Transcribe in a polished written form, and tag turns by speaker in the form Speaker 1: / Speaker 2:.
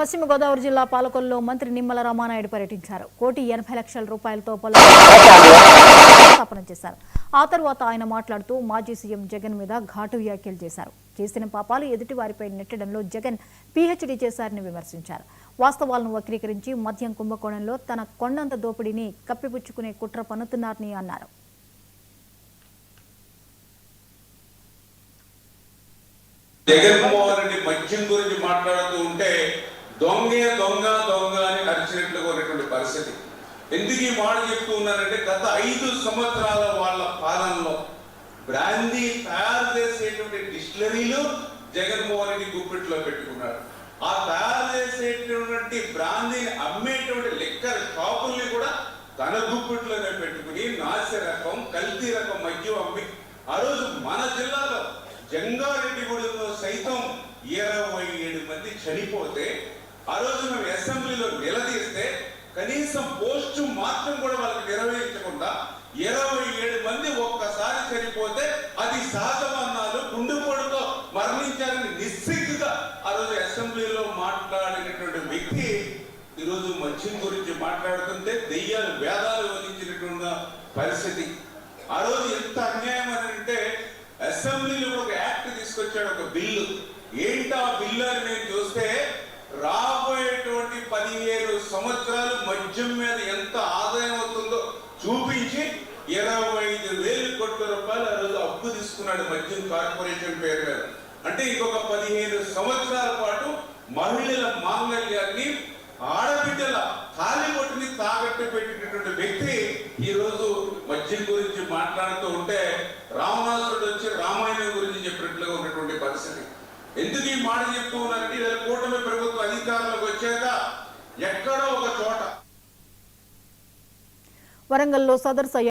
Speaker 1: పశ్చిమ గోదావరి జిల్లా పాలకొల్లులో మంత్రి నిమ్మల రామానాయుడు పర్యటించారు. 1,80,00,000 రూపాయలతో పలు స్థాపన చేశారు. ఆ తర్వాత ఆయన మాట్లాడుతూ మాజీ సీఎం జగన్ మీద ఘాటు వ్యాఖ్యలు చేశారు. చేసిన పాపాలు ఎదుటి వారిపై నెట్టడంలో జగన్ పీహెచ్డీ చేశారని విమర్శించారు. వాస్తవాలను వక్రీకరించి మద్యం కుంభకోణంలో తన కొండంత దోపిడీని కప్పిపుచ్చుకునే కుట్ర పన్నుతున్నారని అన్నారు.
Speaker 2: జగన్మోహన్ రెడ్డి మద్యం గురించి మాట్లాడుతూ ఉంటే దొంగే దొంగ దొంగ అని అరిచినట్లుగా ఉన్నటువంటి పరిస్థితి. ఎందుకు ఈ మాట చెప్తూ ఉన్నారంటే గత 5 సంవత్సరాల వాళ్ళ పాలనలో బ్రాందీ తయారు చేసేటువంటి డిస్టిలరీలు జగన్మోహన్ రెడ్డి గుప్పిట్లో పెట్టుకున్నారు. ఆ తయారు చేసేటువంటి బ్రాందీని అమ్మేటువంటి లిక్కర్ షాపుల్ని కూడా తన గుప్పిట్లోనే పెట్టుకుని నాసి రకం కల్తీ రకం మద్యం అమ్మి ఆ రోజు మన జిల్లాలో జంగారెడ్డిగూడెంలో సైతం 27 మంది చనిపోతే ఆ రోజు మేము అసెంబ్లీలో నిలదీస్తే కనీసం పోస్టు మాత్రం కూడా వాళ్ళకి నిర్వహించకుండా 27 మంది ఒక్కసారి చనిపోతే అది సహజమన్నాలు గుండెపోటుతో మరణించారని నిస్సిగ్గుగా ఆ రోజు అసెంబ్లీలో మాట్లాడినటువంటి వ్యక్తి ఈరోజు మద్యం గురించి మాట్లాడుతుంటే దెయ్యాలు వేదాలు వదిలించినటువంటి పరిస్థితి. ఆ రోజు ఎంత అన్యాయం అని అంటే అసెంబ్లీలో ఒక యాక్ట్ తీసుకొచ్చాడు, ఒక బిల్లు. ఏంటి ఆ బిల్లు అని నేను చూస్తే రాబోయేటువంటి 17 సంవత్సరాలు మద్యం మీద ఎంత ఆదాయం అవుతుందో చూపించి 25,000 కోట్ల రూపాయలు ఆ రోజు అప్పు తీసుకున్నాడు మద్యం కార్పొరేషన్ పేరు మీద. అంటే ఇంకొక 15 సంవత్సరాల పాటు మహిళల మాంగళ్యాన్ని ఆడబిడ్డల తాలిబొట్టుని తాకట్టు పెట్టినటువంటి వ్యక్తి ఈ రోజు మద్యం గురించి మాట్లాడుతూ ఉంటే రావణాసురుడు వచ్చి రామాయణం గురించి చెప్పినట్లుగా ఉన్నటువంటి పరిస్థితి. ఎందుకు ఈ మాట చెప్తూ ఉన్నారంటే ఇలా కూటమి ప్రభుత్వ అధికారులకు వచ్చాక ఎక్కడో ఒక చోట
Speaker 1: వరంగల్లో సదర్